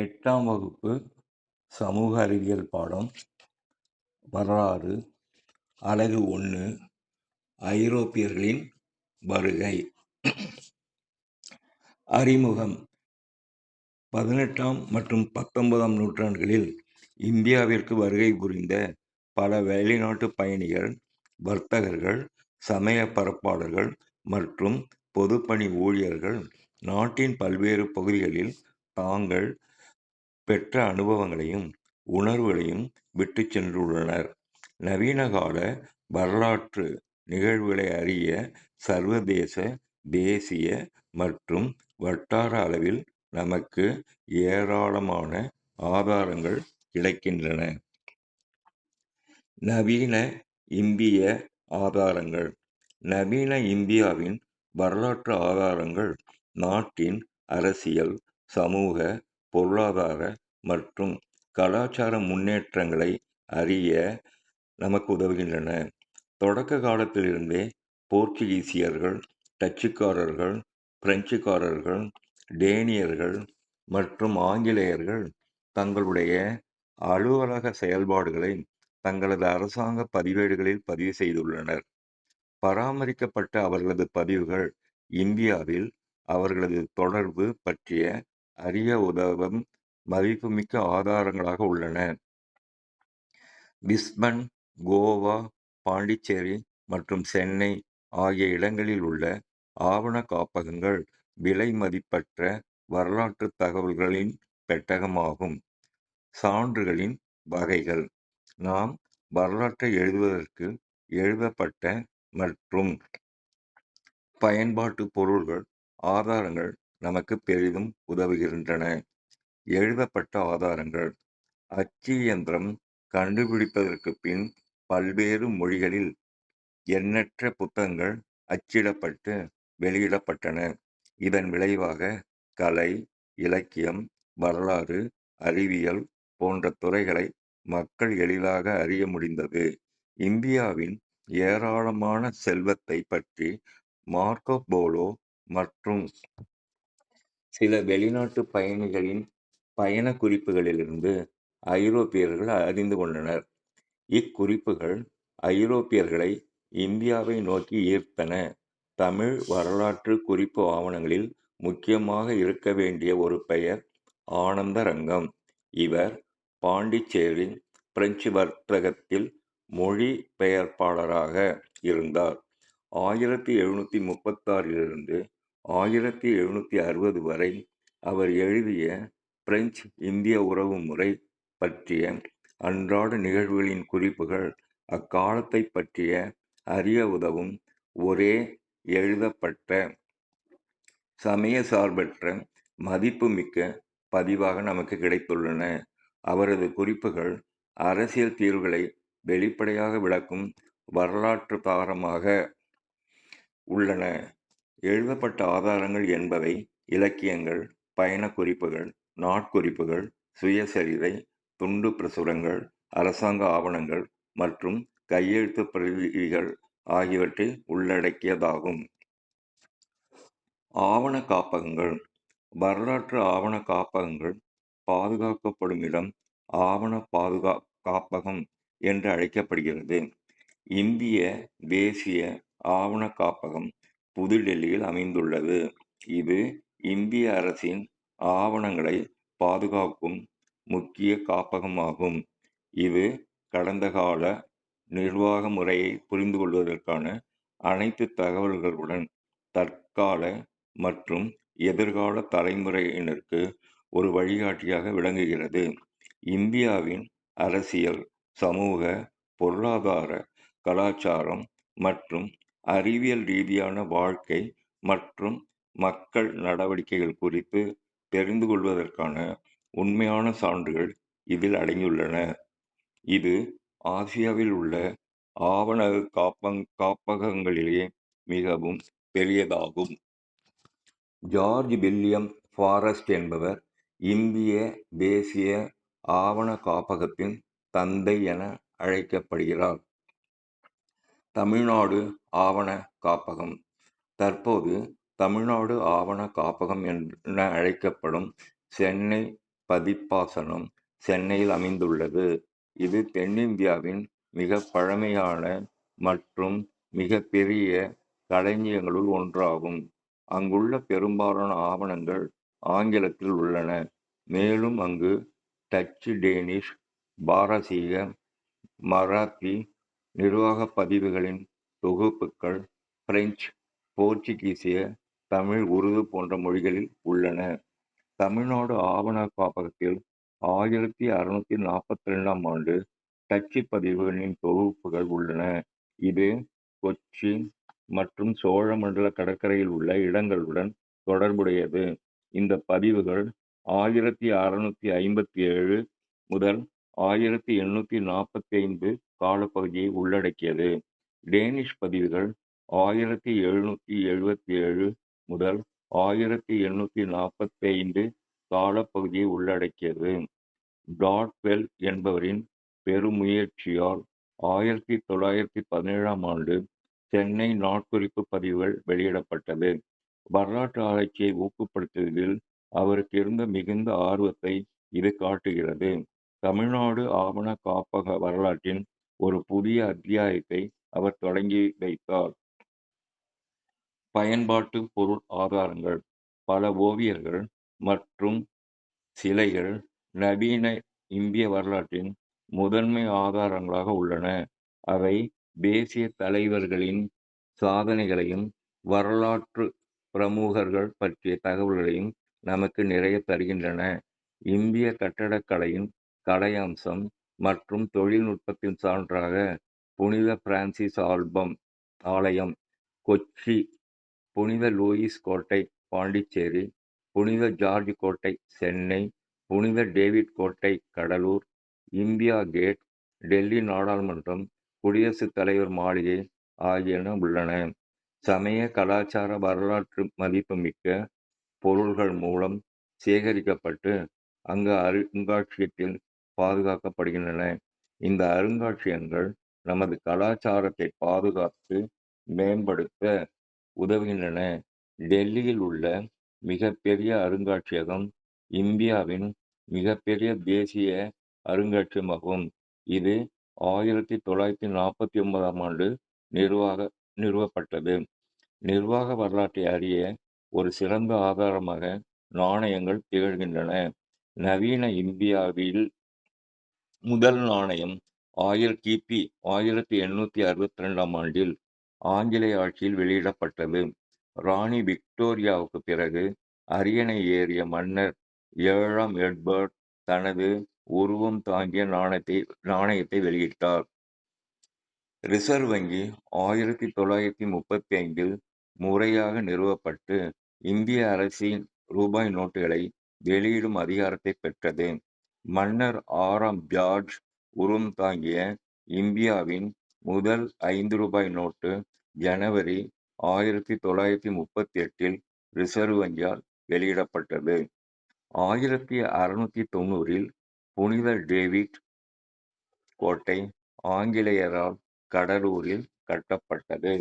8ஆம் வகுப்பு சமூக அறிவியல் பாடம் வரலாறு அலகு 1 ஐரோப்பியர்களின் வருகை. அறிமுகம். 18ஆம் மற்றும் 19ஆம் நூற்றாண்டுகளில் இந்தியாவிற்கு வருகை புரிந்த பல வெளிநாட்டு பயணிகள், வர்த்தகர்கள், சமய பரப்பாளர்கள் மற்றும் பொதுப்பணி ஊழியர்கள் நாட்டின் பல்வேறு பகுதிகளில் தாங்கள் பெற்ற அனுபவங்களையும் உணர்வுகளையும் விட்டு சென்றுள்ளனர். நவீன கால வரலாற்று நிகழ்வுகளை அறிய சர்வதேச, தேசிய மற்றும் வட்டார அளவில் நமக்கு ஏராளமான ஆதாரங்கள் கிடைக்கின்றன. நவீன இந்திய ஆதாரங்கள். நவீன இந்தியாவின் வரலாற்று ஆதாரங்கள் நாட்டின் அரசியல், சமூக, பொருளாதார மற்றும் கலாச்சார முன்னேற்றங்களை அறிய நமக்கு உதவுகின்றன. தொடக்க காலத்திலிருந்தே போர்ச்சுகீசியர்கள், டச்சுக்காரர்கள், பிரெஞ்சுக்காரர்கள், டேனியர்கள் மற்றும் ஆங்கிலேயர்கள் தங்களுடைய அலுவலக செயல்பாடுகளை தங்களது அரசாங்க பதிவேடுகளில் பதிவு செய்துள்ளனர். பராமரிக்கப்பட்ட அவர்களது பதிவுகள் இந்தியாவில் அவர்களது தொடர்பு பற்றிய அறிய உதவும் மதிப்புமிக்க ஆதாரங்களாக உள்ளன. பிஸ்பன், கோவா, பாண்டிச்சேரி மற்றும் சென்னை ஆகிய இடங்களில் உள்ள ஆவண காப்பகங்கள் விலை மதிப்பற்ற வரலாற்று தகவல்களின் பெட்டகமாகும். சான்றுகளின் வகைகள். நாம் வரலாற்றை எழுதுவதற்கு எழுதப்பட்ட மற்றும் பயன்பாட்டு பொருள்கள், ஆதாரங்கள் நமக்கு பெரிதும் உதவுகின்றன. எழுதப்பட்ட ஆதாரங்கள். அச்சு இயந்திரம் கண்டுபிடிப்பதற்கு பின் பல்வேறு மொழிகளில் எண்ணற்ற புத்தகங்கள் அச்சிடப்பட்டு வெளியிடப்பட்டன. இதன் விளைவாக கலை, இலக்கியம், வரலாறு, அறிவியல் போன்ற துறைகளை மக்கள் எளிதாக அறிய முடிந்தது. இந்தியாவின் ஏராளமான செல்வத்தை பற்றி மார்க்கோ போலோ மற்றும் சில வெளிநாட்டு பயணிகளின் பயண குறிப்புகளிலிருந்து ஐரோப்பியர்கள் அறிந்து கொண்டனர். இக்குறிப்புகள் ஐரோப்பியர்களை இந்தியாவை நோக்கி ஈர்த்தன. தமிழ் வரலாற்று குறிப்பு ஆவணங்களில் முக்கியமாக இருக்க வேண்டிய ஒரு பெயர் ஆனந்தரங்கம். இவர் பாண்டிச்சேரி பிரெஞ்சு வர்த்தகத்தில் மொழி பெயர்ப்பாளராக இருந்தார். 1736 1760 வரை அவர் எழுதிய பிரெஞ்சு இந்திய உறவு முறை பற்றிய அன்றாட நிகழ்வுகளின் குறிப்புகள் அக்காலத்தை பற்றிய அறிய உதவும் ஒரே எழுதப்பட்ட சமய சார்பற்ற மதிப்புமிக்க பதிவாக நமக்கு கிடைத்துள்ளன. அவரது குறிப்புகள் அரசியல் தீர்வுகளை வெளிப்படையாக விளக்கும் வரலாற்று தாரமாக உள்ளன. எழுதப்பட்ட ஆதாரங்கள் என்பவை இலக்கியங்கள், பயண குறிப்புகள், நாட்குறிப்புகள், சுயசரிதை, துண்டு பிரசுரங்கள், அரசாங்க ஆவணங்கள் மற்றும் கையெழுத்து பிரதிகள் ஆகியவற்றை உள்ளடக்கியதாகும். ஆவண காப்பகங்கள். வரலாற்று ஆவண காப்பகங்கள் பாதுகாக்கப்படும் இடம் ஆவண காப்பகம் என்று அழைக்கப்படுகிறது. இந்திய தேசிய ஆவண காப்பகம் புதுடெல்லியில் அமைந்துள்ளது. இது இந்திய அரசின் ஆவணங்களை பாதுகாக்கும் முக்கிய காப்பகமாகும். இது கடந்த கால நிர்வாக முறையை புரிந்து கொள்வதற்கான அனைத்து தகவல்களுடன் தற்கால மற்றும் எதிர்கால தலைமுறையினருக்கு ஒரு வழிகாட்டியாக விளங்குகிறது. இந்தியாவின் அரசியல், சமூக, பொருளாதார, கலாச்சாரம் மற்றும் அறிவியல் ரீதியான வாழ்க்கை மற்றும் மக்கள் நடவடிக்கைகள் குறித்து தெரிந்து கொள்வதற்கான உண்மையான சான்றுகள் இதில் அடங்கியுள்ளன. இது ஆசியாவில் உள்ள ஆவண காப்பகங்களிலேயே மிகவும் பெரியதாகும். ஜார்ஜ் வில்லியம் ஃபாரஸ்ட் என்பவர் இந்திய தேசிய ஆவண காப்பகத்தின் தந்தை என அழைக்கப்படுகிறார். தமிழ்நாடு ஆவண காப்பகம். தற்போது தமிழ்நாடு ஆவண காப்பகம் என அழைக்கப்படும் சென்னை பதிப்பாசனம் சென்னையில் அமைந்துள்ளது. இது தென்னிந்தியாவின் மிக பழமையான மற்றும் மிக பெரிய களஞ்சியங்களுள் ஒன்றாகும். அங்குள்ள பெரும்பாலான ஆவணங்கள் ஆங்கிலத்தில் உள்ளன. மேலும் அங்கு டச்சு, டேனிஷ், பாரசீக, மராத்தி நிர்வாக பதிவுகளின் தொகுப்புகள் பிரெஞ்சு, போர்ச்சுகீசிய, தமிழ், உருது போன்ற மொழிகளில் உள்ளன. தமிழ்நாடு ஆவண காப்பகத்தில் 1642ஆம் ஆண்டு டச்சு பதிவுகளின் தொகுப்புகள் உள்ளன. இது கொச்சி மற்றும் சோழமண்டல கடற்கரையில் உள்ள இடங்களுடன் தொடர்புடையது. இந்த பதிவுகள் 1657 முதல் 1845 காலப்பகுதியை உள்ளடக்கியது. டேனிஷ் பதிவுகள் 1777 முதல் 1845 காலப்பகுதியை உள்ளடக்கியது. பிளாட்வெல் என்பவரின் பெருமுயற்சியால் 1917ஆம் ஆண்டு சென்னை நாட்குறிப்பு பதிவுகள் வெளியிடப்பட்டது. வரலாற்று ஆராய்ச்சியை ஊக்கப்படுத்துவதில் அவருக்கு இருந்த மிகுந்த ஆர்வத்தை இது காட்டுகிறது. தமிழ்நாடு ஆவண காப்பக வரலாற்றின் ஒரு புதிய அத்தியாயத்தை அவர் தொடங்கி வைத்தார். பயன்பாட்டு பொருள் ஆதாரங்கள். பல ஓவியர்கள் மற்றும் சிலைகள் நவீன இந்திய வரலாற்றின் முதன்மை ஆதாரங்களாக உள்ளன. அவை தேசிய தலைவர்களின் சாதனைகளையும் வரலாற்று பிரமுகர்கள் பற்றிய தகவல்களையும் நமக்கு நிறைய தருகின்றன. இந்திய கட்டடக்கலையின் கலையம்சம் மற்றும் தொழில்நுட்பத்தின் சான்றாக புனித பிரான்சிஸ் ஆலயம் கொச்சி, புனித லூயிஸ் கோட்டை பாண்டிச்சேரி, புனித ஜார்ஜ் கோட்டை சென்னை, புனித டேவிட் கோட்டை கடலூர், இந்தியா கேட், டெல்லி நாடாளுமன்றம், குடியரசுத் தலைவர் மாளிகை ஆகியன உள்ளன. சமய, கலாச்சார, வரலாற்று மதிப்புமிக்க பொருள்கள் மூலம் சேகரிக்கப்பட்டு அங்கு அருங்காட்சியகத்தில் பாதுகாக்கப்படுகின்றன. இந்த அருங்காட்சியகங்கள் நமது கலாச்சாரத்தை பாதுகாத்து மேம்படுத்த உதவுகின்றன. டெல்லியில் உள்ள மிகப்பெரிய அருங்காட்சியகம் இந்தியாவின் மிகப்பெரிய தேசிய அருங்காட்சியகமாகும். இது 1949ஆம் ஆண்டு நிறுவப்பட்டது. நிர்வாக வரலாற்றை அறிய ஒரு சிறந்த ஆதாரமாக நாணயங்கள் திகழ்கின்றன. நவீன இந்தியாவில் முதல் நாணயம் கிபி 1862ஆம் ஆண்டில் ஆங்கிலேய ஆட்சியில் வெளியிடப்பட்டது. ராணி விக்டோரியாவுக்கு பிறகு அரியணை ஏறிய மன்னர் 7ஆம் எட்வர்ட் தனது உருவம் தாங்கிய நாணயத்தை வெளியிட்டார். ரிசர்வ் வங்கி 1935இல் முறையாக நிறுவப்பட்டு இந்திய அரசின் ரூபாய் நோட்டுகளை வெளியிடும் அதிகாரத்தை பெற்றது. மன்னர் 6ஆம் ஜார்ஜ் உருவம் தாங்கிய இந்தியாவின் முதல் 5 ரூபாய் நோட்டு ஜனவரி 1938இல் ரிசர்வ் வங்கியால் வெளியிடப்பட்டது. 1690இல் புனித டேவிட் கோட்டை ஆங்கிலேயரால் கடலூரில் கட்டப்பட்டது.